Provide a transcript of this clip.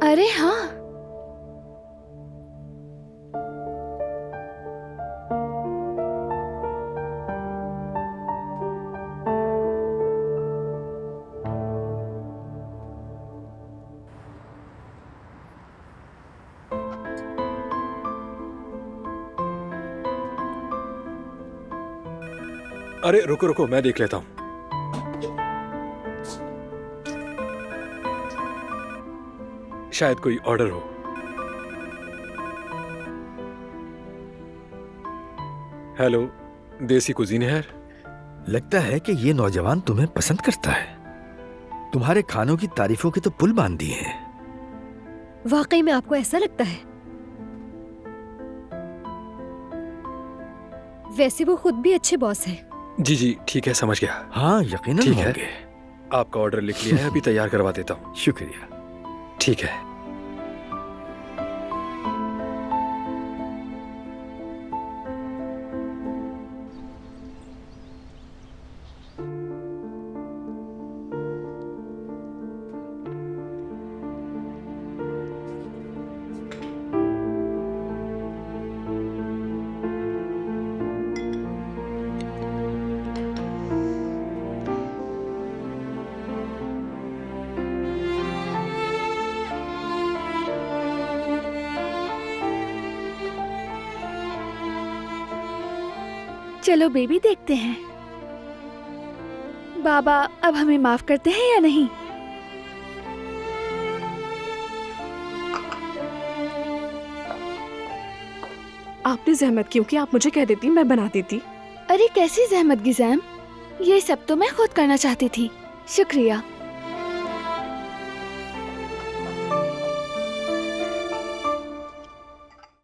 अरे हाँ, अरे रुको रुको, मैं देख लेता हूँ। शायद कोई ऑर्डर हो। हेलो, देसी कुजीन है? लगता है कि ये नौजवान तुम्हें पसंद करता है। तुम्हारे खानों की तारीफों के तो पुल बांध दिए हैं। वाकई में आपको ऐसा लगता है? वैसे वो खुद भी अच्छे बॉस हैं। जी जी ठीक है, समझ गया। हाँ, यकीनन ठीक है। होंगे। आपका ऑर्डर लिख लिया है, अभी तैयार करवा देता हूँ। शुक्रिया। ठीक है। चलो बेबी देखते हैं बाबा अब हमें माफ करते हैं या नहीं। आपने जहमत क्यों की? आप मुझे कह देती, मैं बना देती। अरे कैसी जहमत गिज़ैम, ये सब तो मैं खुद करना चाहती थी। शुक्रिया।